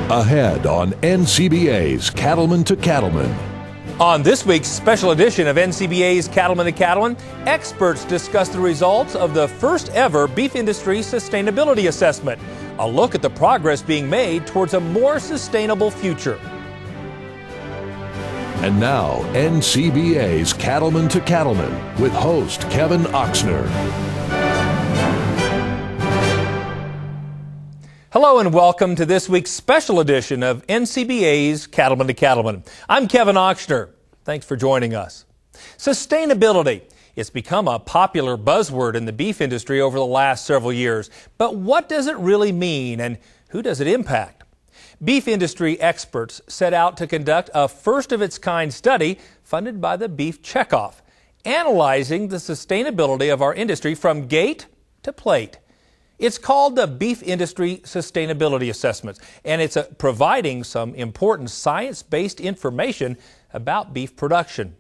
Ahead on NCBA's Cattleman to Cattleman. On this week's special edition of NCBA's Cattleman to Cattleman, experts discuss the results of the first ever beef industry sustainability assessment. A look at the progress being made towards a more sustainable future. And now, NCBA's Cattleman to Cattleman with host Kevin Oxner. Hello and welcome to this week's special edition of NCBA's Cattleman to Cattleman. I'm Kevin Oxner. Thanks for joining us. Sustainability. It's become a popular buzzword in the beef industry over the last several years. But what does it really mean and who does it impact? Beef industry experts set out to conduct a first-of-its-kind study funded by the Beef Checkoff, analyzing the sustainability of our industry from gate to plate. It's called the Beef Industry Sustainability Assessment, and it's providing some important science-based information about beef production.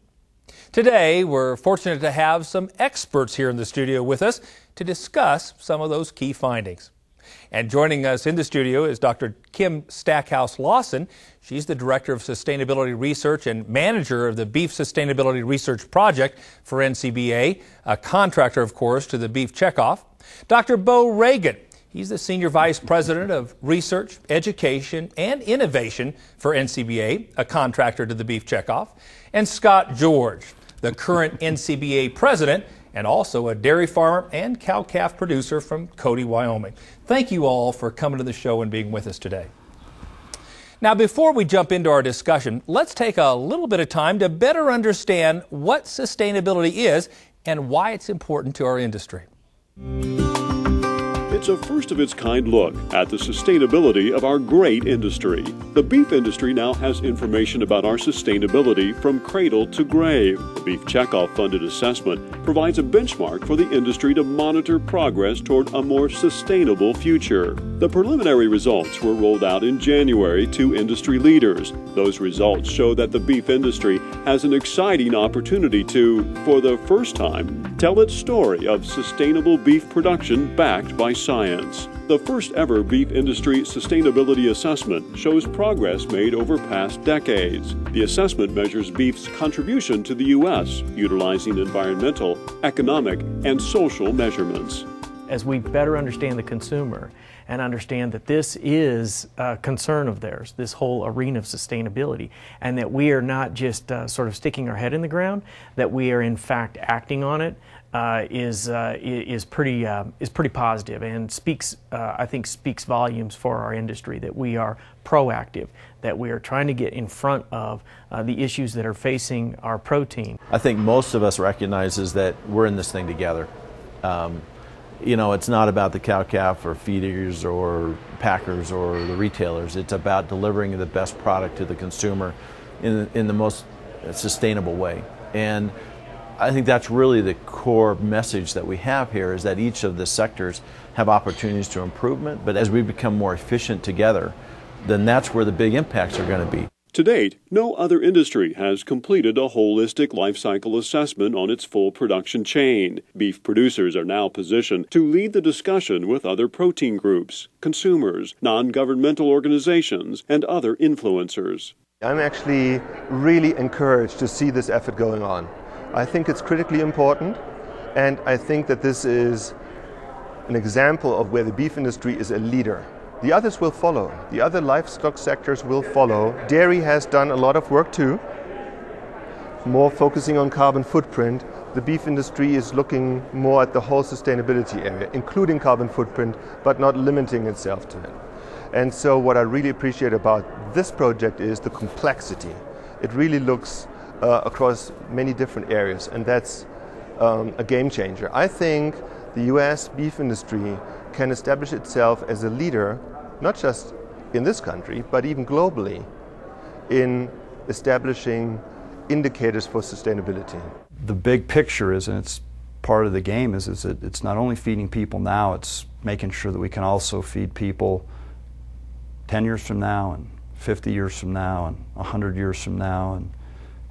Today, we're fortunate to have some experts here in the studio with us to discuss some of those key findings. And joining us in the studio is Dr. Kim Stackhouse-Lawson. She's the Director of Sustainability Research and Manager of the Beef Sustainability Research Project for NCBA, a contractor, of course, to the Beef Checkoff. Dr. Bo Reagan. He's the Senior Vice President of Research, Education, and Innovation for NCBA, a contractor to the Beef Checkoff. And Scott George, the current NCBA President and also a dairy farmer and cow-calf producer from Cody, Wyoming. Thank you all for coming to the show and being with us today. Now, before we jump into our discussion, let's take a little bit of time to better understand what sustainability is and why it's important to our industry. It's a first-of-its-kind look at the sustainability of our great industry. The beef industry now has information about our sustainability from cradle to grave. The Beef Checkoff-funded assessment provides a benchmark for the industry to monitor progress toward a more sustainable future. The preliminary results were rolled out in January to industry leaders. Those results show that the beef industry has an exciting opportunity to, for the first time, tell its story of sustainable beef production backed by science. The first ever beef industry sustainability assessment shows progress made over past decades. The assessment measures beef's contribution to the U.S., utilizing environmental, economic, and social measurements. As we better understand the consumer and understand that this is a concern of theirs, this whole arena of sustainability, and that we are not just sort of sticking our head in the ground, that we are in fact acting on it, is pretty positive and speaks, I think, speaks volumes for our industry, that we are proactive, that we are trying to get in front of the issues that are facing our protein. I think most of us recognizes that we're in this thing together. You know, it's not about the cow-calf or feeders or packers or the retailers. It's about delivering the best product to the consumer in the most sustainable way. And I think that's really the core message that we have here, is that each of the sectors have opportunities to improvement, but as we become more efficient together, then that's where the big impacts are going to be. To date, no other industry has completed a holistic life cycle assessment on its full production chain. Beef producers are now positioned to lead the discussion with other protein groups, consumers, non-governmental organizations, and other influencers. I'm actually really encouraged to see this effort going on. I think it's critically important, and I think that this is an example of where the beef industry is a leader. The others will follow. The other livestock sectors will follow. Dairy has done a lot of work too, more focusing on carbon footprint. The beef industry is looking more at the whole sustainability area, including carbon footprint, but not limiting itself to it. And so what I really appreciate about this project is the complexity. It really looks across many different areas, and that's a game changer. I think the U.S. beef industry can establish itself as a leader, not just in this country, but even globally, in establishing indicators for sustainability. The big picture is, and it's part of the game, is that it's not only feeding people now, it's making sure that we can also feed people 10 years from now, and 50 years from now, and 100 years from now.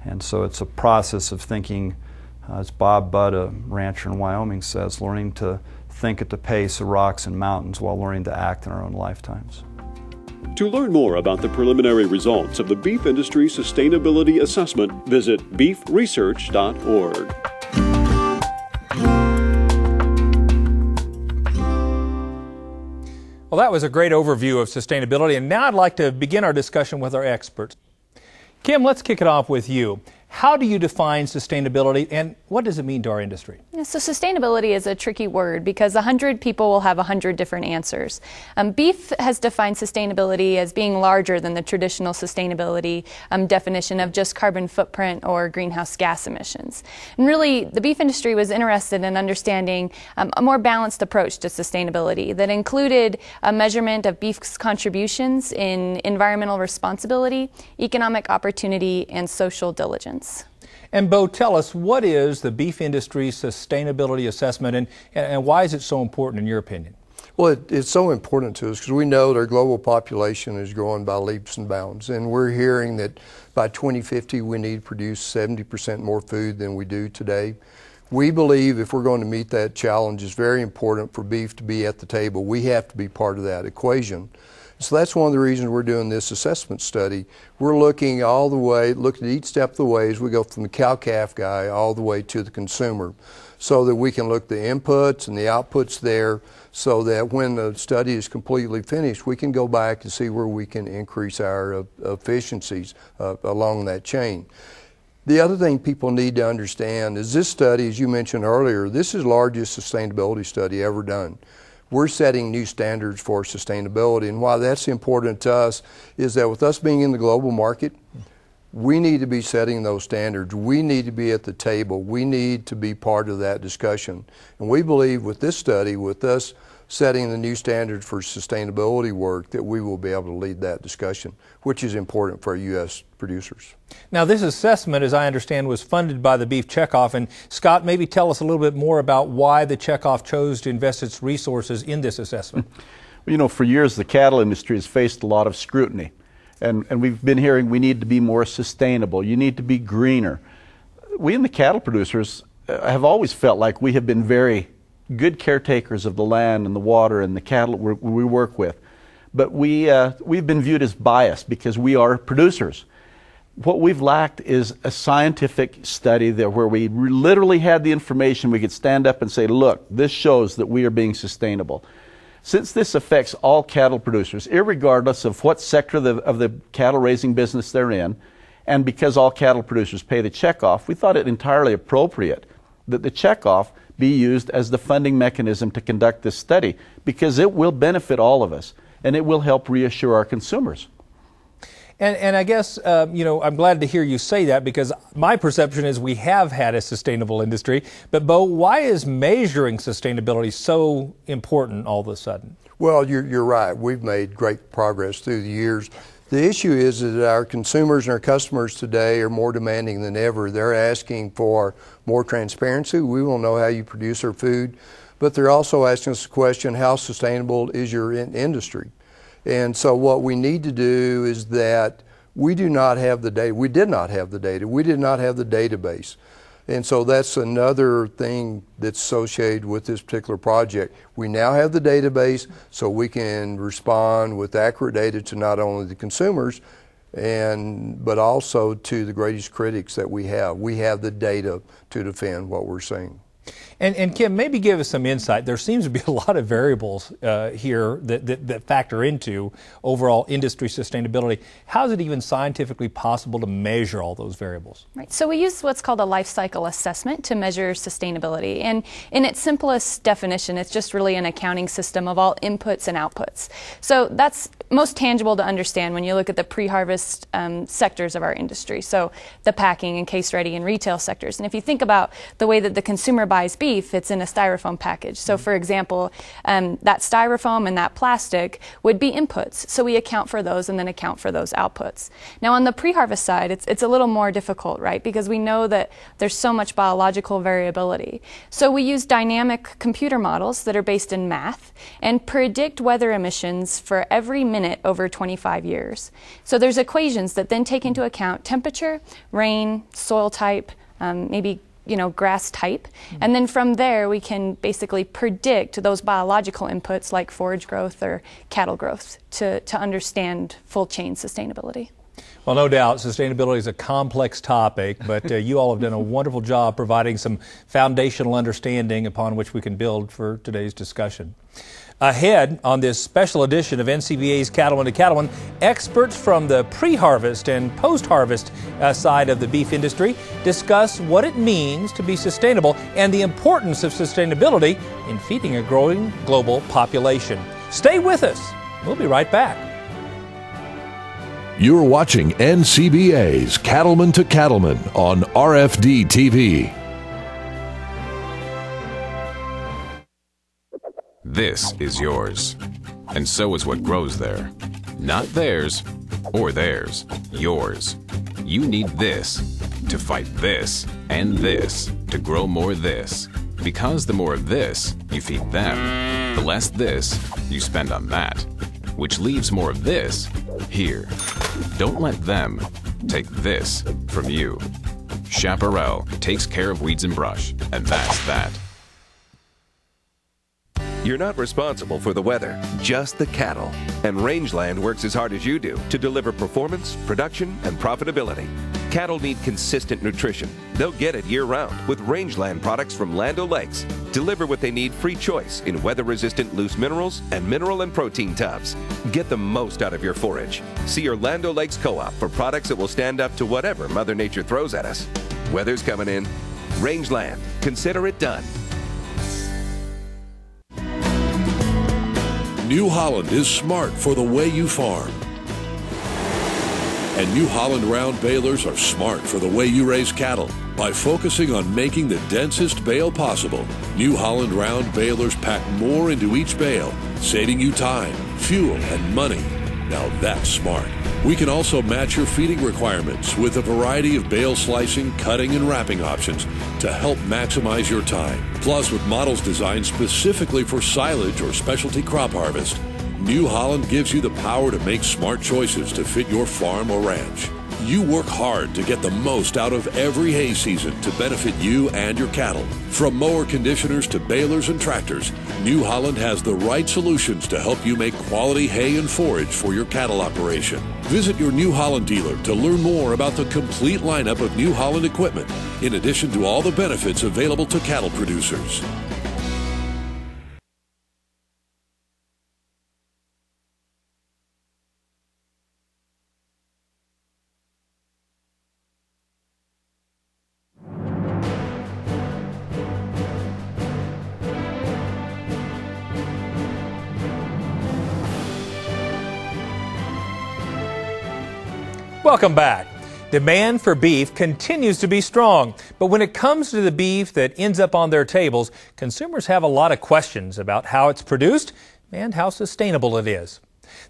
And so it's a process of thinking, as Bob Budd, a rancher in Wyoming, says, learning to think at the pace of rocks and mountains while learning to act in our own lifetimes. To learn more about the preliminary results of the Beef Industry Sustainability Assessment, visit beefresearch.org. Well, that was a great overview of sustainability, and now I'd like to begin our discussion with our experts. Kim, let's kick it off with you. How do you define sustainability, and what does it mean to our industry? Yeah, so sustainability is a tricky word because 100 people will have 100 different answers. Beef has defined sustainability as being larger than the traditional sustainability definition of just carbon footprint or greenhouse gas emissions. And really, the beef industry was interested in understanding a more balanced approach to sustainability that included a measurement of beef's contributions in environmental responsibility, economic opportunity, and social diligence. And Bo, tell us, what is the beef industry sustainability assessment, and why is it so important in your opinion? Well, it's so important to us because we know that our global population is growing by leaps and bounds, and we're hearing that by 2050 we need to produce 70% more food than we do today. We believe if we're going to meet that challenge, it's very important for beef to be at the table. We have to be part of that equation. So that's one of the reasons we're doing this assessment study. We're looking all the way, looking at each step of the way as we go from the cow-calf guy all the way to the consumer, so that we can look at the inputs and the outputs there, so that when the study is completely finished, we can go back and see where we can increase our efficiencies along that chain. The other thing people need to understand is this study, as you mentioned earlier, this is the largest sustainability study ever done. We're setting new standards for sustainability, and why that's important to us is that with us being in the global market, we need to be setting those standards. We need to be at the table. We need to be part of that discussion. And we believe with this study, with us setting the new standards for sustainability work, that we will be able to lead that discussion, which is important for our U.S. producers. Now, this assessment, as I understand, was funded by the Beef Checkoff. And Scott, maybe tell us a little bit more about why the Checkoff chose to invest its resources in this assessment. Well, you know, for years the cattle industry has faced a lot of scrutiny. And we've been hearing we need to be more sustainable. You need to be greener. We in the cattle producers have always felt like we have been very good caretakers of the land and the water and the cattle we work with. But we've been viewed as biased because we are producers. What we've lacked is a scientific study there where we literally had the information we could stand up and say, look, this shows that we are being sustainable. Since this affects all cattle producers, irregardless of what sector of the cattle raising business they're in, and because all cattle producers pay the checkoff, we thought it entirely appropriate that the checkoff be used as the funding mechanism to conduct this study, because it will benefit all of us and it will help reassure our consumers. And I guess, you know, I'm glad to hear you say that, because my perception is we have had a sustainable industry. But Bo, why is measuring sustainability so important all of a sudden? Well, you're right. We've made great progress through the years. The issue is that our consumers and our customers today are more demanding than ever. They're asking for more transparency. We will know how you produce our food, but they're also asking us the question, how sustainable is your industry? And so what we need to do is that we do not have the data. We did not have the data. We did not have the database. And so that's another thing that's associated with this particular project. We now have the database, so we can respond with accurate data to not only the consumers, but also to the greatest critics that we have. We have the data to defend what we're saying. And Kim, maybe give us some insight. There seems to be a lot of variables here that factor into overall industry sustainability. How is it even scientifically possible to measure all those variables? Right. So we use what's called a life cycle assessment to measure sustainability. And in its simplest definition, it's just really an accounting system of all inputs and outputs. So that's most tangible to understand when you look at the pre-harvest sectors of our industry. So the packing and case-ready and retail sectors. And if you think about the way that the consumer buys beef, it's in a styrofoam package. So for example, that styrofoam and that plastic would be inputs. So we account for those and then account for those outputs. Now on the pre-harvest side, it's a little more difficult, right? Because we know that there's so much biological variability. So we use dynamic computer models that are based in math and predict weather emissions for every minute over 25 years. So there's equations that then take into account temperature, rain, soil type, maybe grass type. And then from there, we can basically predict those biological inputs like forage growth or cattle growth to understand full chain sustainability. Well, no doubt, sustainability is a complex topic, but you all have done a wonderful job providing some foundational understanding upon which we can build for today's discussion. Ahead on this special edition of NCBA's Cattleman to Cattleman, experts from the pre-harvest and post-harvest side of the beef industry discuss what it means to be sustainable and the importance of sustainability in feeding a growing global population. Stay with us. We'll be right back. You're watching NCBA's Cattleman to Cattleman on RFD TV. This is yours, and so is what grows there. Not theirs or theirs, yours. You need this to fight this and this to grow more this. Because the more of this you feed them, the less this you spend on that, which leaves more of this here. Don't let them take this from you. Chaparral takes care of weeds and brush, and that's that. You're not responsible for the weather, just the cattle. And Rangeland works as hard as you do to deliver performance, production, and profitability. Cattle need consistent nutrition. They'll get it year-round with Rangeland products from Land O'Lakes. Deliver what they need free choice in weather-resistant loose minerals and mineral and protein tubs. Get the most out of your forage. See your Land O'Lakes Co-op for products that will stand up to whatever Mother Nature throws at us. Weather's coming in. Rangeland. Consider it done. New Holland is smart for the way you farm. And New Holland round balers are smart for the way you raise cattle. By focusing on making the densest bale possible, New Holland round balers pack more into each bale, saving you time, fuel, and money. Now that's smart. We can also match your feeding requirements with a variety of bale slicing, cutting, and wrapping options to help maximize your time. Plus, with models designed specifically for silage or specialty crop harvest, New Holland gives you the power to make smart choices to fit your farm or ranch. You work hard to get the most out of every hay season to benefit you and your cattle. From mower conditioners to balers and tractors, New Holland has the right solutions to help you make quality hay and forage for your cattle operation. Visit your New Holland dealer to learn more about the complete lineup of New Holland equipment, in addition to all the benefits available to cattle producers. Welcome back. Demand for beef continues to be strong, but when it comes to the beef that ends up on their tables, consumers have a lot of questions about how it's produced and how sustainable it is.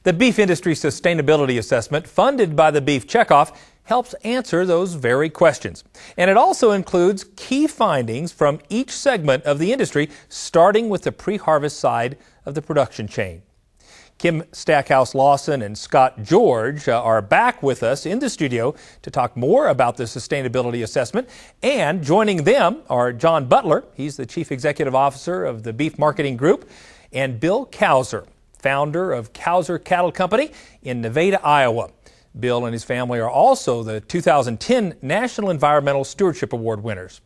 The Beef Industry Sustainability Assessment, funded by the Beef Checkoff, helps answer those very questions. And it also includes key findings from each segment of the industry, starting with the pre-harvest side of the production chain. Kim Stackhouse-Lawson and Scott George are back with us in the studio to talk more about the sustainability assessment. And joining them are John Butler, he's the Chief Executive Officer of the Beef Marketing Group, and Bill Kauser, founder of Kauser Cattle Company in Nevada, Iowa. Bill and his family are also the 2010 National Environmental Stewardship Award winners.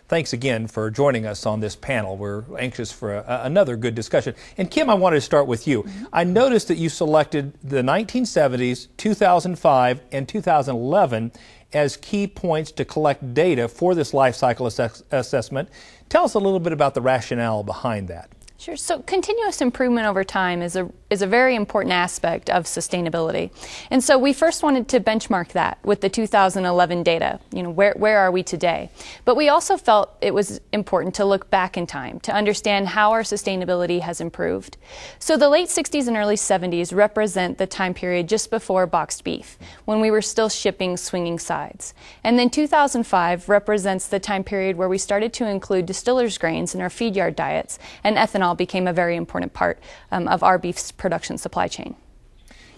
Thanks again for joining us on this panel. We're anxious for another good discussion. And Kim, I wanted to start with you. I noticed that you selected the 1970s, 2005, and 2011 as key points to collect data for this life cycle assessment. Tell us a little bit about the rationale behind that. Sure. So continuous improvement over time is a very important aspect of sustainability. And so we first wanted to benchmark that with the 2011 data. Where are we today? But we also felt it was important to look back in time to understand how our sustainability has improved. So the late 60s and early 70s represent the time period just before boxed beef, when we were still shipping swinging sides. And then 2005 represents the time period where we started to include distillers' grains in our feed yard diets, and ethanol became a very important part of our beef's production supply chain.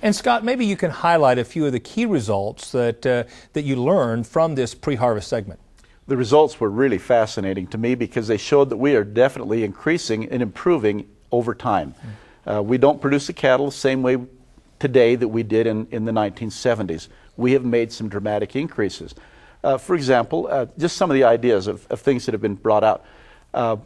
And Scott, maybe you can highlight a few of the key results that you learned from this pre-harvest segment. the results were really fascinating to me because they showed that we are definitely increasing and improving over time. We don't produce the cattle the same way today that we did in the 1970s. We have made some dramatic increases. For example, just some of the ideas of things that have been brought out.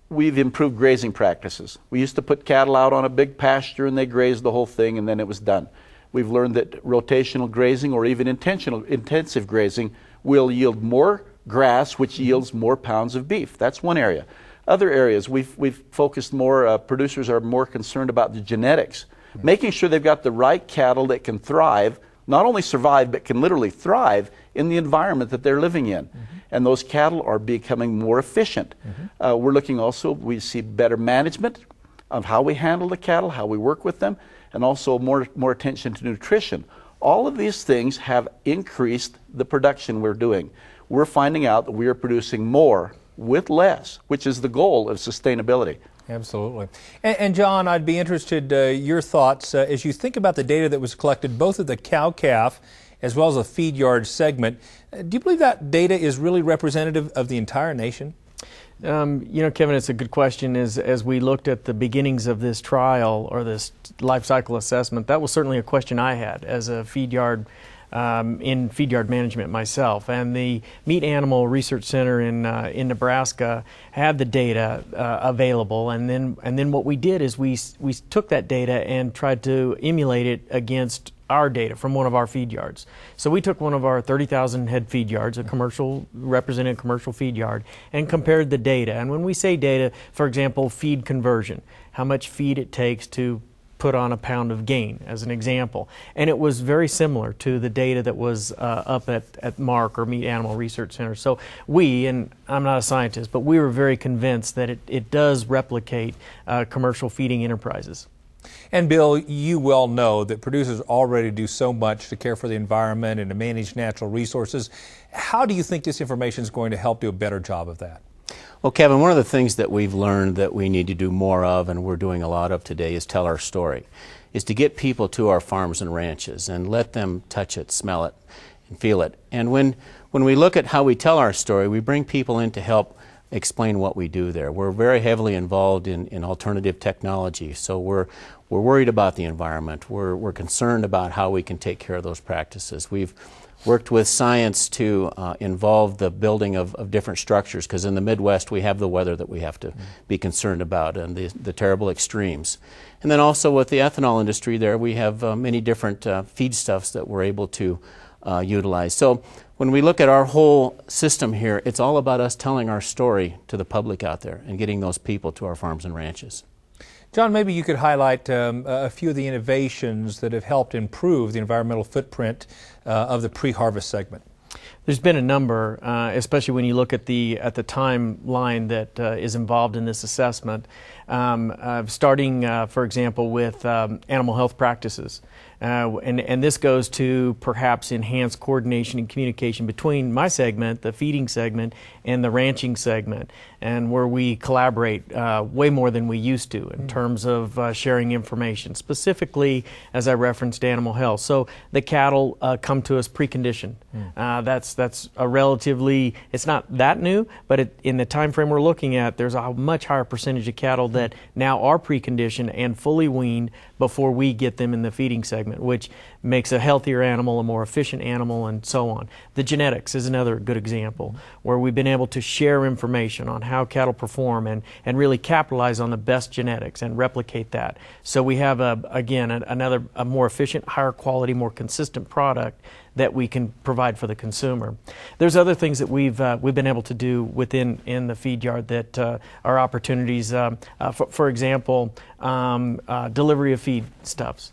We've improved grazing practices. We used to put cattle out on a big pasture and they grazed the whole thing and then it was done. We've learned that rotational grazing or even intensive grazing will yield more grass, which yields more pounds of beef. That's one area. Other areas, we've focused more, producers are more concerned about the genetics, making sure they've got the right cattle that can thrive, not only survive, but can literally thrive in the environment that they're living in. And those cattle are becoming more efficient. We're looking also, we see better management of how we handle the cattle, how we work with them, and also more attention to nutrition. All of these things have increased the production we're doing. We're finding out that we are producing more with less, which is the goal of sustainability. Absolutely. And John, I'd be interested your thoughts as you think about the data that was collected both at the cow-calf as well as the feed yard segment. Do you believe that data is really representative of the entire nation? You know, Kevin, it's a good question. As we looked at the beginnings of this trial or this life cycle assessment, that was certainly a question I had as a feed yard in feed yard management myself. And the Meat Animal Research Center in Nebraska had the data available. And then what we did is we took that data and tried to emulate it against our data from one of our feed yards. So we took one of our 30,000 head feed yards, a represented commercial feed yard, and compared the data. And when we say data, for example, feed conversion, how much feed it takes to put on a pound of gain, as an example. And it was very similar to the data that was up at MARC, or Meat Animal Research Center. So we, and I'm not a scientist, but we were very convinced that it does replicate commercial feeding enterprises. And Bill, you well know that producers already do so much to care for the environment and to manage natural resources. How do you think this information is going to help do a better job of that? Well, Kevin, one of the things that we've learned that we need to do more of, and we're doing a lot of today, is tell our story, is to get people to our farms and ranches and let them touch it, smell it, and feel it. And when we look at how we tell our story, we bring people in to help explain what we do there. We're very heavily involved in alternative technology, so we're worried about the environment. We're concerned about how we can take care of those practices. We've worked with science to involve the building of different structures, because in the Midwest we have the weather that we have to be concerned about and the terrible extremes. And then also with the ethanol industry there, we have many different feedstuffs that we're able to utilize. So when we look at our whole system here, it's all about us telling our story to the public out there and getting those people to our farms and ranches. John, maybe you could highlight a few of the innovations that have helped improve the environmental footprint of the pre-harvest segment. There's been a number, especially when you look at the timeline that is involved in this assessment, starting, for example, with animal health practices. And this goes to perhaps enhance coordination and communication between my segment, the feeding segment, and the ranching segment, and where we collaborate way more than we used to in terms of sharing information, specifically, as I referenced, animal health. So the cattle come to us preconditioned. That's a relatively, it's not that new, but in the time frame we're looking at, there's a much higher percentage of cattle that now are preconditioned and fully weaned before we get them in the feeding segment, which makes a healthier animal, a more efficient animal, and so on. The genetics is another good example where we've been able to share information on how cattle perform and really capitalize on the best genetics and replicate that. So we have, again, a more efficient, higher quality, more consistent product that we can provide for the consumer. There's other things that we've been able to do in the feed yard that are opportunities. For example, delivery of feedstuffs.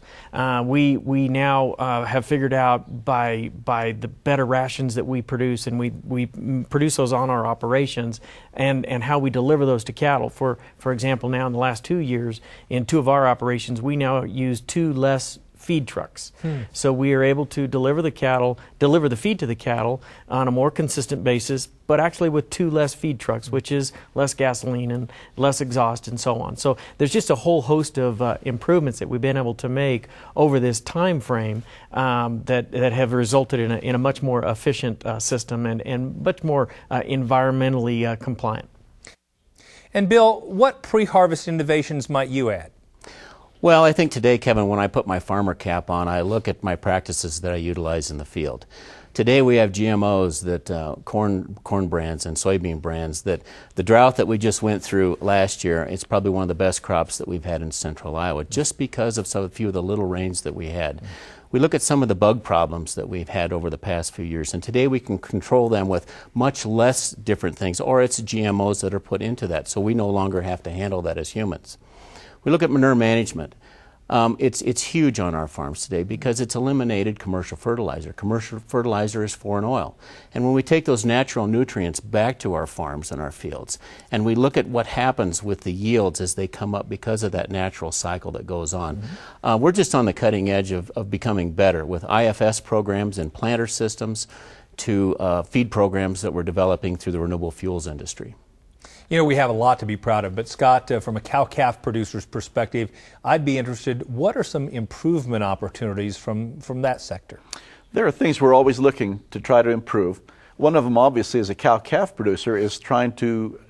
We now have figured out by the better rations that we produce, and we produce those on our operations, and how we deliver those to cattle. For example, now in the last 2 years, in 2 of our operations, we now use 2 less feed trucks. So we are able to deliver the feed to the cattle on a more consistent basis, but actually with 2 less feed trucks, which is less gasoline and less exhaust and so on. So there's just a whole host of improvements that we've been able to make over this time frame that have resulted in a much more efficient system and much more environmentally compliant. And Bill, what pre-harvest innovations might you add? Well, I think today, Kevin, when I put my farmer cap on, I look at my practices that I utilize in the field. Today we have GMOs, that corn brands and soybean brands, that the drought that we just went through last year, it's probably one of the best crops that we've had in central Iowa, just because of a few of the little rains that we had. We look at some of the bug problems that we've had over the past few years, and today we can control them with much less different things, or it's GMOs that are put into that, so we no longer have to handle that as humans. We look at manure management. It's huge on our farms today because it's eliminated commercial fertilizer. Commercial fertilizer is foreign oil. And when we take those natural nutrients back to our farms and our fields, and we look at what happens with the yields as they come up because of that natural cycle that goes on, we're just on the cutting edge of becoming better with IFS programs and planter systems to feed programs that we're developing through the renewable fuels industry. You know, we have a lot to be proud of, but Scott, from a cow-calf producer's perspective, I'd be interested, what are some improvement opportunities from that sector? There are things we're always looking to try to improve. One of them, obviously, as a cow-calf producer, is trying to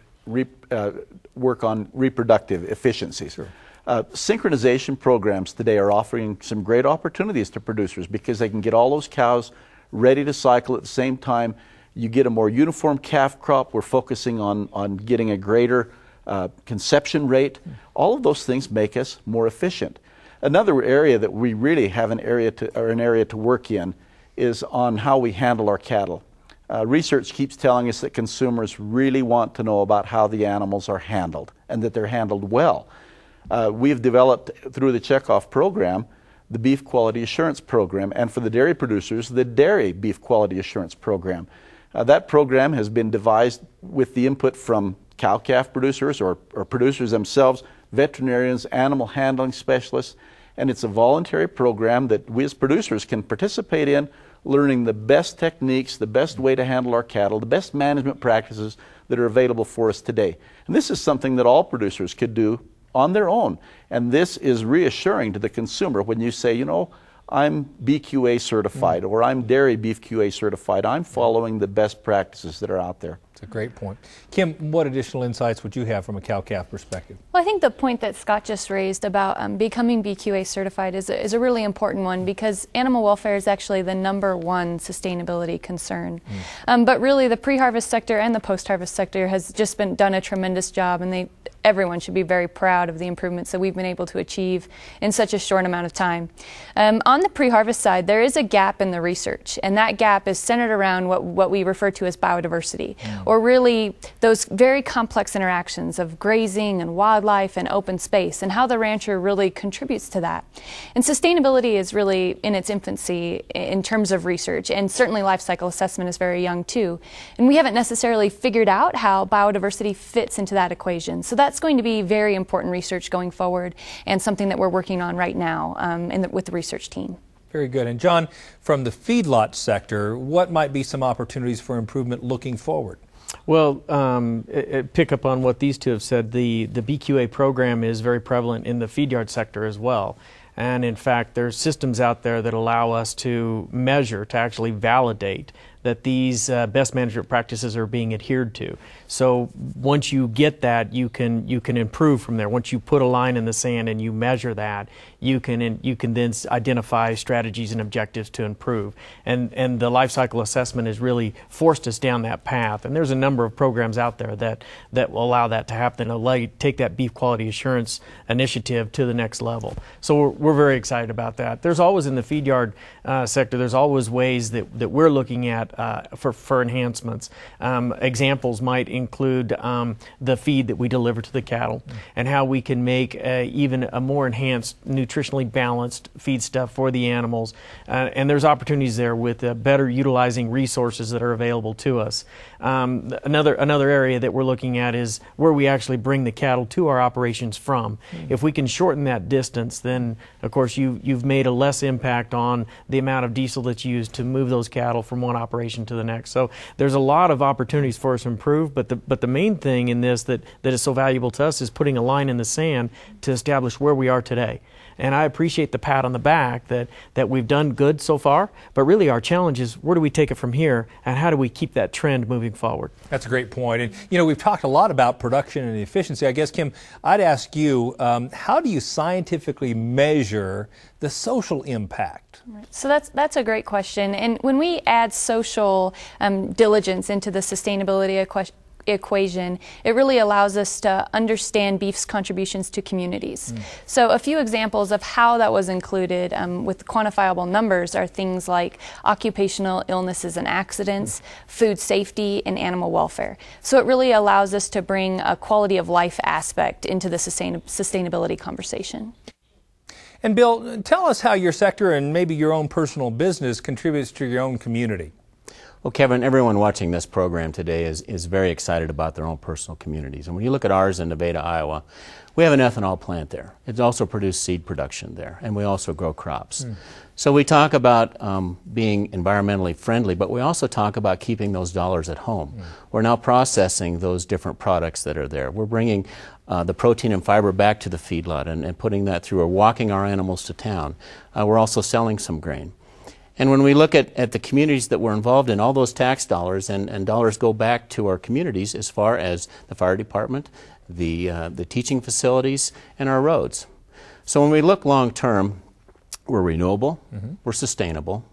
work on reproductive efficiencies. Sure. Synchronization programs today are offering some great opportunities to producers because they can get all those cows ready to cycle at the same time. You get a more uniform calf crop. We're focusing on getting a greater conception rate. All of those things make us more efficient. Another area that we really have an area to work in is on how we handle our cattle. Research keeps telling us that consumers really want to know about how the animals are handled and that they're handled well. We've developed through the Checkoff program the Beef Quality Assurance Program, and for the dairy producers, the Dairy Beef Quality Assurance Program. That program has been devised with the input from cow-calf producers or producers themselves, veterinarians, animal handling specialists, and it's a voluntary program that we as producers can participate in, learning the best techniques, the best way to handle our cattle, the best management practices that are available for us today. And this is something that all producers could do on their own. And this is reassuring to the consumer when you say, you know, I'm BQA certified or I'm Dairy Beef QA certified. I'm following the best practices that are out there. It's a great point. Kim, what additional insights would you have from a cow-calf perspective? Well, I think the point that Scott just raised about becoming BQA certified is a really important one because animal welfare is actually the #1 sustainability concern. But really the pre-harvest sector and the post-harvest sector has just done a tremendous job, and everyone should be very proud of the improvements that we've been able to achieve in such a short amount of time. On the pre-harvest side, there is a gap in the research, and that gap is centered around what we refer to as biodiversity, or really those very complex interactions of grazing and wildlife and open space, and how the rancher really contributes to that. And sustainability is really in its infancy in terms of research, and certainly life cycle assessment is very young too. And we haven't necessarily figured out how biodiversity fits into that equation. So that's going to be very important research going forward, and something that we're working on right now with the research team. Very good. And John, from the feedlot sector, what might be some opportunities for improvement looking forward? Well, pick up on what these two have said. The BQA program is very prevalent in the feed yard sector as well. And in fact, there's systems out there that allow us to measure, to actually validate that these best management practices are being adhered to. So once you get that, you can improve from there. Once you put a line in the sand and you measure that, you can then identify strategies and objectives to improve. And the life cycle assessment has really forced us down that path. And there's a number of programs out there that will allow that to happen, allow you to take that beef quality assurance initiative to the next level. So we're very excited about that. There's always in the feed yard sector, there's always ways that we're looking at for enhancements. Examples might include the feed that we deliver to the cattle and how we can make even a more enhanced, nutritionally balanced feed stuff for the animals. And there's opportunities there with better utilizing resources that are available to us. Another area that we're looking at is where we actually bring the cattle to our operations from. If we can shorten that distance, then of course, you've made a less impact on the amount of diesel that's used to move those cattle from one operation to the next. So there's a lot of opportunities for us to improve, but the main thing in this that is so valuable to us is putting a line in the sand to establish where we are today. And I appreciate the pat on the back that we've done good so far, but really our challenge is where do we take it from here and how do we keep that trend moving forward? That's a great point. And, you know, we've talked a lot about production and efficiency. I guess, Kim, I'd ask you, how do you scientifically measure the social impact? So that's a great question. And when we add social diligence into the sustainability equation, it really allows us to understand beef's contributions to communities. So a few examples of how that was included with quantifiable numbers are things like occupational illnesses and accidents, food safety, and animal welfare. So it really allows us to bring a quality of life aspect into the sustainability conversation. And Bill, tell us how your sector and maybe your own personal business contributes to your own community. Well, Kevin, everyone watching this program today is very excited about their own personal communities. And when you look at ours in Nevada, Iowa, we have an ethanol plant there. It's also produced seed production there, and we also grow crops. So we talk about being environmentally friendly, but we also talk about keeping those dollars at home. We're now processing those different products that are there. We're bringing the protein and fiber back to the feedlot and putting that through, or walking our animals to town. We're also selling some grain. And when we look at the communities that we're involved in, all those tax dollars and dollars go back to our communities as far as the fire department, the teaching facilities, and our roads. So when we look long term, we're renewable, we're sustainable,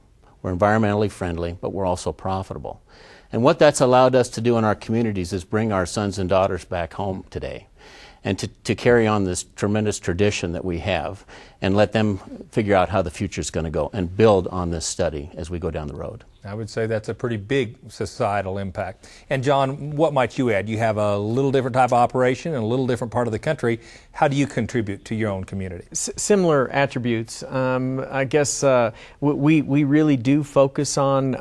we're environmentally friendly, but we're also profitable. And what that's allowed us to do in our communities is bring our sons and daughters back home today, and to carry on this tremendous tradition that we have and let them figure out how the future is going to go and build on this study as we go down the road. I would say that's a pretty big societal impact. And John, what might you add? You have a little different type of operation in a little different part of the country. How do you contribute to your own community? Similar attributes. I guess we really do focus on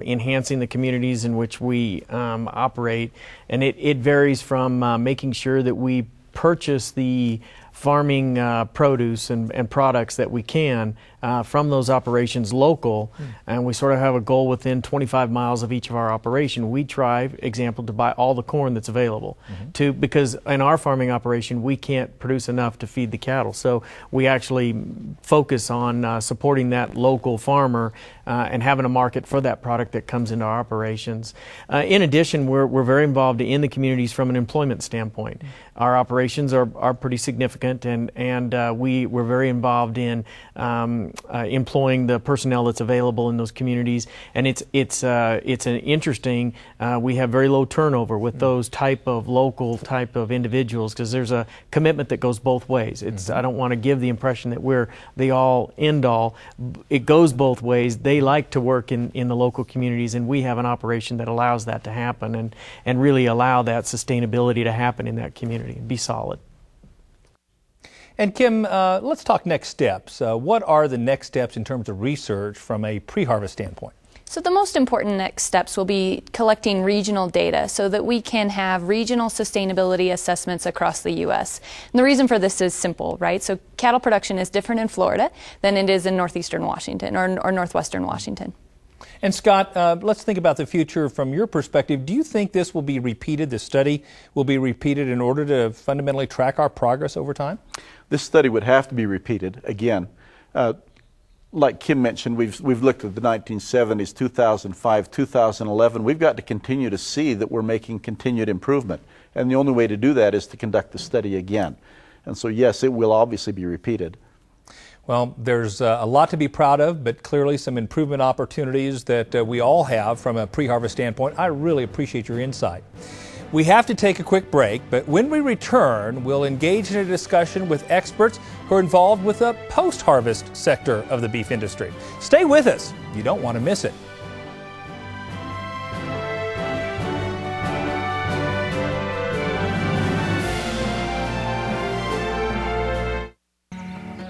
enhancing the communities in which we operate, and it varies from making sure that we purchase the farming produce and products that we can from those operations local, and we sort of have a goal within 25 miles of each of our operation. We try, example, to buy all the corn that's available because in our farming operation we can't produce enough to feed the cattle. So we actually focus on supporting that local farmer and having a market for that product that comes into our operations. In addition, we're very involved in the communities from an employment standpoint. Our operations are pretty significant, and we're very involved in employing the personnel that's available in those communities, and it's an interesting. We have very low turnover with those local type of individuals because there's a commitment that goes both ways. I don't want to give the impression that we're the all end all. It goes both ways. They like to work in the local communities, and we have an operation that allows that to happen and really allow that sustainability to happen in that community and be solid. And Kim, let's talk next steps. What are the next steps in terms of research from a pre-harvest standpoint? So the most important next steps will be collecting regional data so that we can have regional sustainability assessments across the U.S. And the reason for this is simple, right? So cattle production is different in Florida than it is in northeastern Washington or northwestern Washington. And Scott, let's think about the future from your perspective. Do you think this will be repeated, this study will be repeated in order to fundamentally track our progress over time? This study would have to be repeated again. Like Kim mentioned, we've looked at the 1970s, 2005, 2011. We've got to continue to see that we're making continued improvement. And the only way to do that is to conduct the study again. And so, yes, it will obviously be repeated. Well, there's a lot to be proud of, but clearly some improvement opportunities that we all have from a pre-harvest standpoint. I really appreciate your insight. We have to take a quick break, but when we return, we'll engage in a discussion with experts who are involved with the post-harvest sector of the beef industry. Stay with us. You don't want to miss it.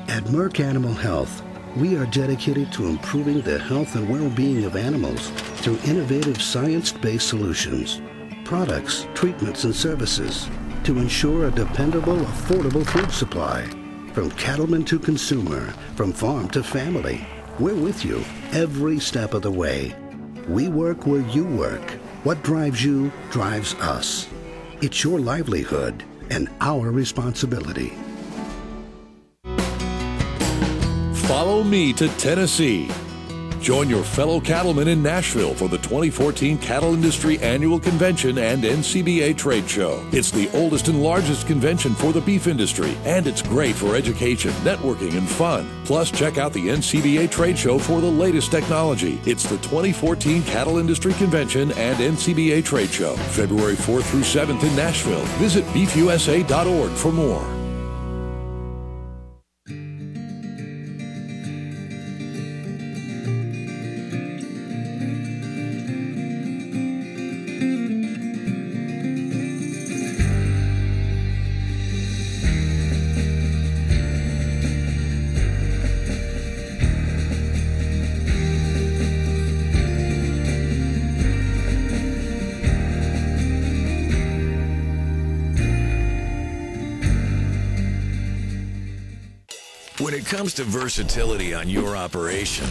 At Merck Animal Health, we are dedicated to improving the health and well-being of animals through innovative science-based solutions, products, treatments, and services to ensure a dependable, affordable food supply. From cattleman to consumer, from farm to family, we're with you every step of the way. We work where you work. What drives you drives us. It's your livelihood and our responsibility. Follow me to Tennessee. Join your fellow cattlemen in Nashville for the 2014 Cattle Industry Annual Convention and NCBA Trade Show. It's the oldest and largest convention for the beef industry, and it's great for education, networking, and fun. Plus, check out the NCBA Trade Show for the latest technology. It's the 2014 Cattle Industry Convention and NCBA Trade Show, February 4th through 7th in Nashville. Visit beefusa.org for more. When it comes to versatility on your operation,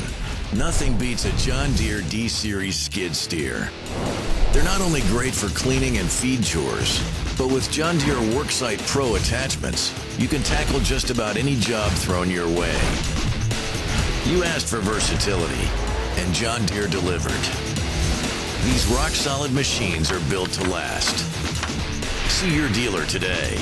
nothing beats a John Deere D-Series skid steer. They're not only great for cleaning and feed chores, but with John Deere Worksite Pro attachments, you can tackle just about any job thrown your way. You asked for versatility, and John Deere delivered. These rock-solid machines are built to last. See your dealer today.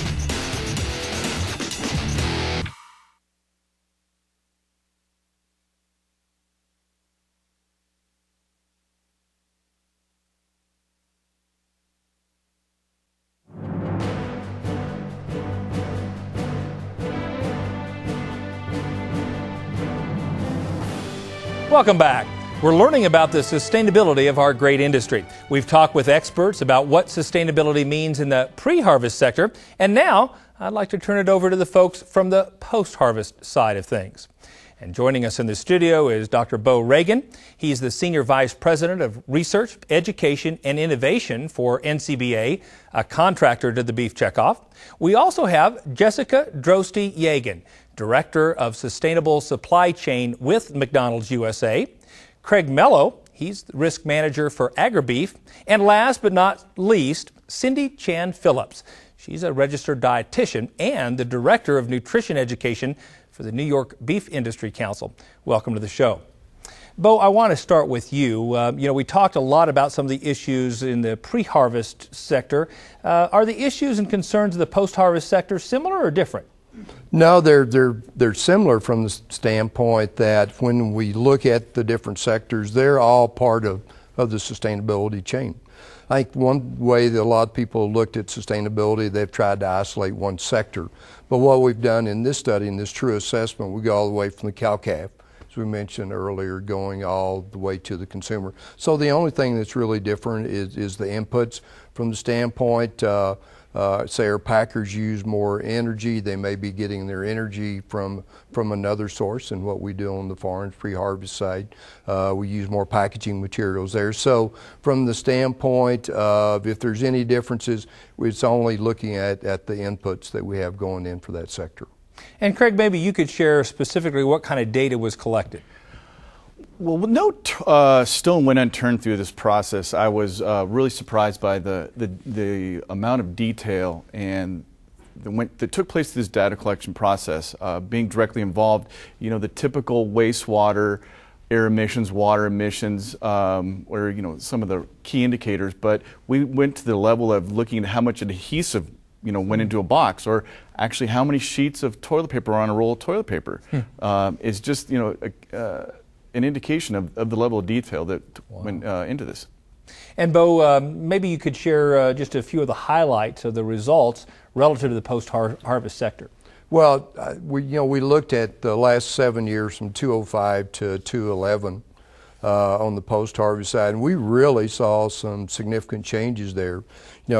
Welcome back. We're learning about the sustainability of our great industry. We've talked with experts about what sustainability means in the pre-harvest sector, and now I'd like to turn it over to the folks from the post-harvest side of things. And joining us in the studio is Dr. Bo Reagan. He's the Senior Vice President of Research, Education, and Innovation for NCBA, a contractor to the Beef Checkoff. We also have Jessica Drosty-Yagan, Director of Sustainable Supply Chain with McDonald's USA. Craig Mello, he's the Risk Manager for AgriBeef. And last but not least, Cindy Chan Phillips. She's a registered dietitian and the Director of Nutrition Education for the New York Beef Industry Council. Welcome to the show. Bo, I want to start with you. We talked a lot about some of the issues in the pre-harvest sector. Are the issues and concerns of the post-harvest sector similar or different? No, they're similar from the standpoint that when we look at the different sectors, they're all part of the sustainability chain. I think one way that a lot of people looked at sustainability, they've tried to isolate one sector. But what we've done in this study, in this true assessment, we go all the way from the cow-calf, as we mentioned earlier, going all the way to the consumer. So the only thing that's really different is the inputs from the standpoint, say our packers use more energy, they may be getting their energy from another source than what we do on the farms pre-harvest side. We use more packaging materials there. So from the standpoint of if there's any differences, it's only looking at the inputs that we have going in for that sector. And Craig, maybe you could share specifically what kind of data was collected. Well, no stone went unturned through this process. I was really surprised by the amount of detail and that took place through this data collection process. Being directly involved, the typical wastewater, air emissions, water emissions, or some of the key indicators. But we went to the level of looking at how much adhesive went into a box, or actually how many sheets of toilet paper are on a roll of toilet paper. It's just an indication of the level of detail that went into this. And Bo, maybe you could share just a few of the highlights of the results relative to the post-harvest sector. Well, we looked at the last 7 years from 2005 to 2011 on the post-harvest side, and we really saw some significant changes there,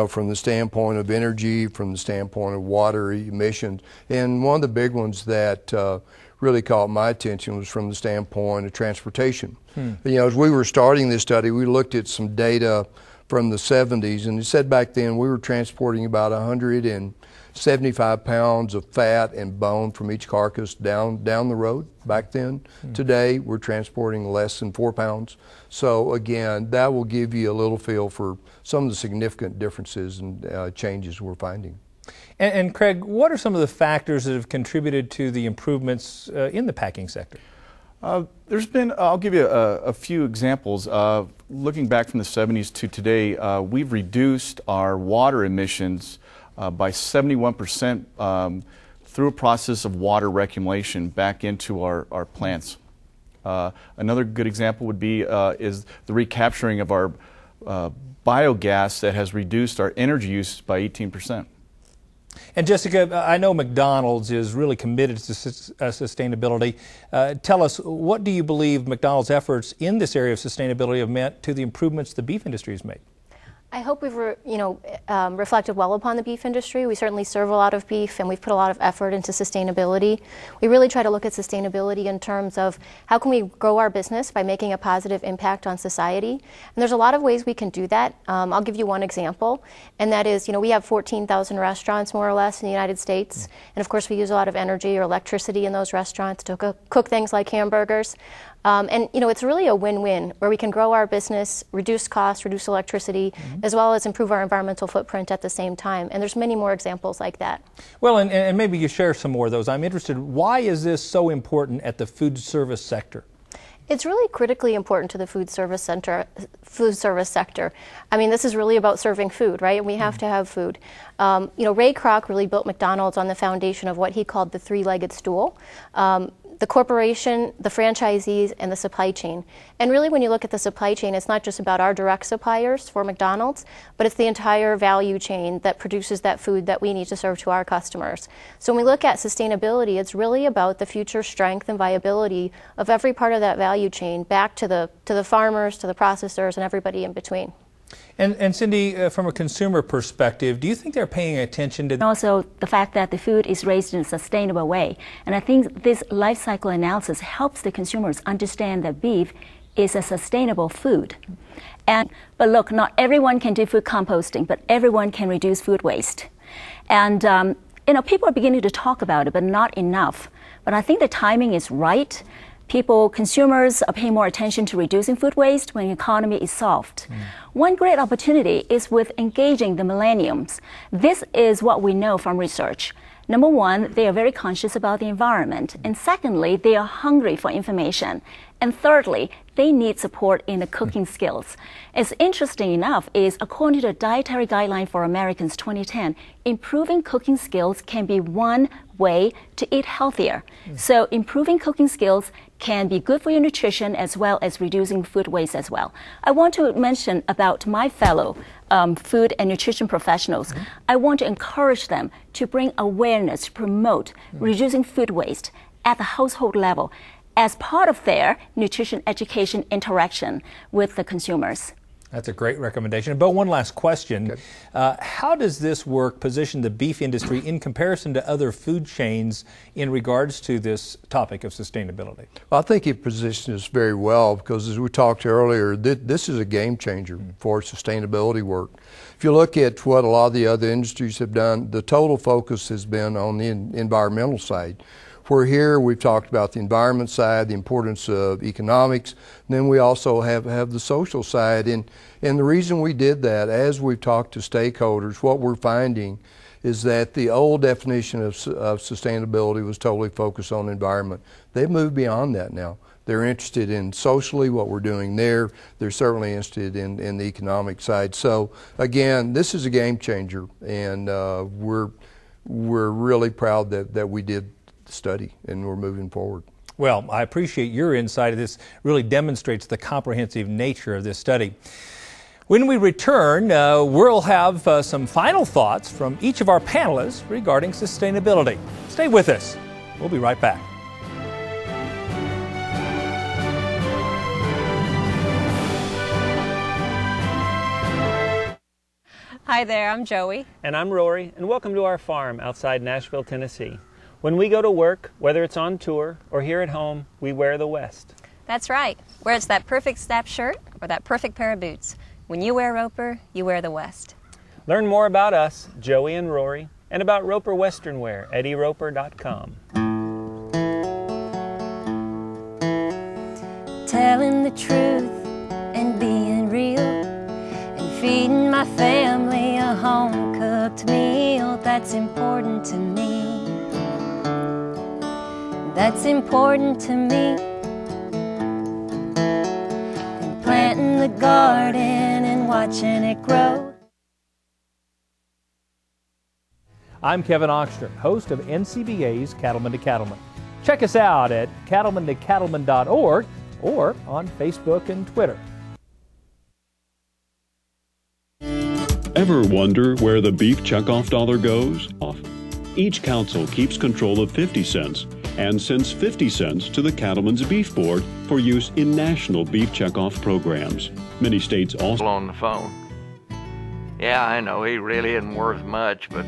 from the standpoint of energy, from the standpoint of water emissions. And one of the big ones that really caught my attention was from the standpoint of transportation. As we were starting this study, we looked at some data from the 70s, and it said back then we were transporting about 75 pounds of fat and bone from each carcass down the road back then. Today, we're transporting less than 4 pounds. So again, that will give you a little feel for some of the significant differences and changes we're finding. And Craig, what are some of the factors that have contributed to the improvements in the packing sector? There's been, I'll give you a few examples. Looking back from the 70s to today, we've reduced our water emissions by 71% through a process of water reclamation back into our plants. Another good example would be is the recapturing of our biogas that has reduced our energy use by 18%. And Jessica, I know McDonald's is really committed to sustainability. Tell us, what do you believe McDonald's efforts in this area of sustainability have meant to the improvements the beef industry has made? I hope we've reflected well upon the beef industry. We certainly serve a lot of beef, and we've put a lot of effort into sustainability. We really try to look at sustainability in terms of how can we grow our business by making a positive impact on society. And there's a lot of ways we can do that. I'll give you one example, and that is, we have 14,000 restaurants more or less in the United States, and of course we use a lot of energy or electricity in those restaurants to cook things like hamburgers. It's really a win-win where we can grow our business, reduce costs, reduce electricity, as well as improve our environmental footprint at the same time. And there's many more examples like that. Well, and maybe you share some more of those. I'm interested, why is this so important at the food service sector? It's really critically important to the food service sector. I mean, this is really about serving food, right? And we have to have food. Ray Kroc really built McDonald's on the foundation of what he called the three-legged stool. The corporation, the franchisees, and the supply chain. And really, when you look at the supply chain, it's not just about our direct suppliers for McDonald's, but it's the entire value chain that produces that food that we need to serve to our customers. So when we look at sustainability, it's really about the future strength and viability of every part of that value chain back to the farmers, to the processors, and everybody in between. And Cindy, from a consumer perspective, do you think they're paying attention to also the fact that the food is raised in a sustainable way? And I think this life cycle analysis helps the consumers understand that beef is a sustainable food. But look, not everyone can do food composting, but everyone can reduce food waste. And people are beginning to talk about it, but not enough. But I think the timing is right. Consumers are paying more attention to reducing food waste when the economy is soft. One great opportunity is with engaging the millennials. This is what we know from research. Number one, they are very conscious about the environment. And secondly, they are hungry for information. And thirdly, they need support in the cooking skills. As interesting enough is, according to the Dietary Guideline for Americans 2010, improving cooking skills can be one way to eat healthier. So improving cooking skills can be good for your nutrition as well as reducing food waste as well. I want to mention about my fellow food and nutrition professionals. I want to encourage them to bring awareness, to promote reducing food waste at the household level as part of their nutrition education interaction with the consumers. That's a great recommendation. But one last question. How does this work position the beef industry in comparison to other food chains in regards to this topic of sustainability? Well, I think it positions us very well because, as we talked earlier, this is a game changer for sustainability work. If you look at what a lot of the other industries have done, the total focus has been on the environmental side. Where here we've talked about the environment side, the importance of economics, and then we also have the social side. And the reason we did that, as we've talked to stakeholders, what we're finding is that the old definition of sustainability was totally focused on environment. They've moved beyond that now. They're interested in socially what we're doing there. They're certainly interested in the economic side. So again, this is a game changer, and we're really proud that we did study and we're moving forward. Well, I appreciate your insight. This really demonstrates the comprehensive nature of this study. When we return, we'll have some final thoughts from each of our panelists regarding sustainability. Stay with us. We'll be right back. Hi there, I'm Joey. And I'm Rory, and welcome to our farm outside Nashville, Tennessee. When we go to work, whether it's on tour or here at home, we wear the West. That's right. Whether it's that perfect snap shirt or that perfect pair of boots, when you wear Roper, you wear the West. Learn more about us, Joey and Rory, and about Roper Western Wear at eroper.com. Telling the truth and being real, and feeding my family a home-cooked meal. That's important to me. That's important to me. And planting the garden and watching it grow. I'm Kevin Oxter, host of NCBA's Cattleman to Cattleman. Check us out at cattlemantocattleman.org or on Facebook and Twitter. Ever wonder where the beef checkoff dollar goes? Each council keeps control of 50 cents and sends 50 cents to the Cattlemen's Beef Board for use in national beef checkoff programs. Many states also on the phone. Yeah, I know he really isn't worth much, but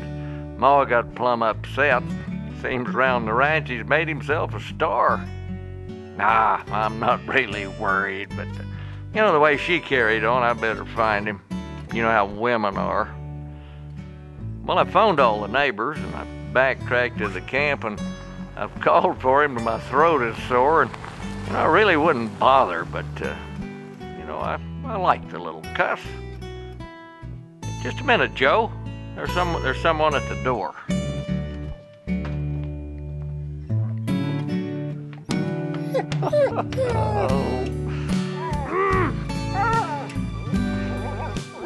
Ma got plumb upset. Seems around the ranch he's made himself a star. Nah, I'm not really worried, but you know the way she carried on, I better find him. You know how women are. Well, I phoned all the neighbors and I backtracked to the camp and I've called for him, and my throat is sore, and you know, I really wouldn't bother, but you know, I like the little cuss. Just a minute, Joe. There's someone at the door.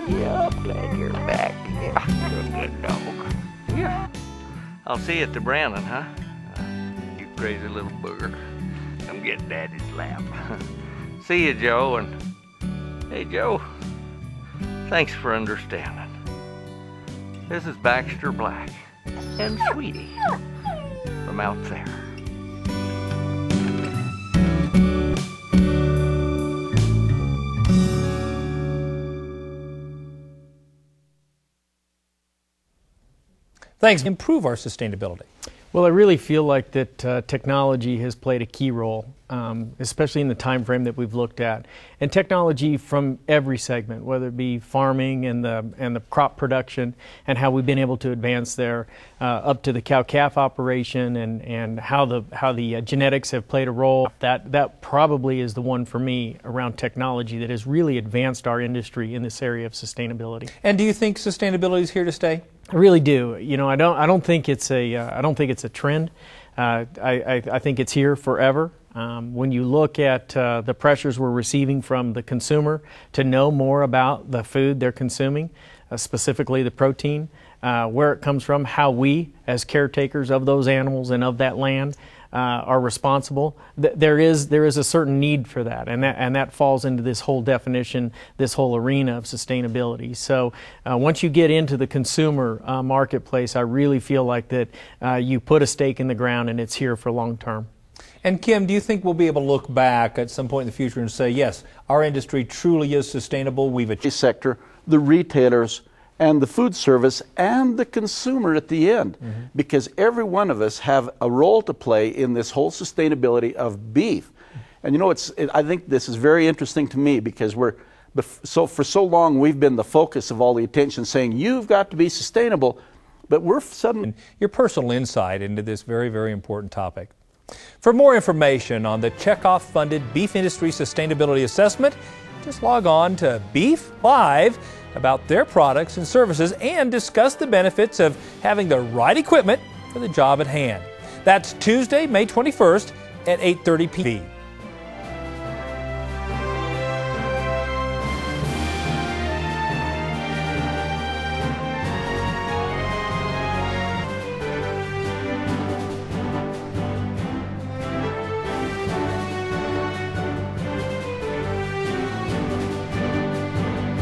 Yeah, I'm glad you're back. Yeah, you're a good dog. Yeah. I'll see you at the Brandon, huh? You crazy little booger. Come get Daddy's lap. See you, Joe, and hey, Joe, thanks for understanding. This is Baxter Black and Sweetie from out there. Thanks. Improve our sustainability. Well, I really feel like that technology has played a key role, especially in the time frame that we've looked at. And technology from every segment, whether it be farming and the crop production and how we've been able to advance there, up to the cow-calf operation and how the genetics have played a role. That probably is the one for me around technology that has really advanced our industry in this area of sustainability. And do you think sustainability is here to stay? I really do. You know, I don't think it's a trend. I think it's here forever. When you look at the pressures we're receiving from the consumer to know more about the food they're consuming, specifically the protein, where it comes from, how we, as caretakers of those animals and of that land, are responsible. There is a certain need for that, and that falls into this whole definition, this whole arena of sustainability. So once you get into the consumer marketplace, I really feel like that you put a stake in the ground and it's here for long term. And Kim, do you think we'll be able to look back at some point in the future and say, yes, our industry truly is sustainable? We've achieved sector, the retailers, and the food service and the consumer at the end, because every one of us have a role to play in this whole sustainability of beef. And you know, I think this is very interesting to me because for so long we've been the focus of all the attention saying you've got to be sustainable, but we're suddenly... Your personal insight into this very, very important topic. For more information on the Checkoff-funded Beef Industry Sustainability Assessment, just log on to Beef Live about their products and services and discuss the benefits of having the right equipment for the job at hand. That's Tuesday, May 21st at 8:30 p.m.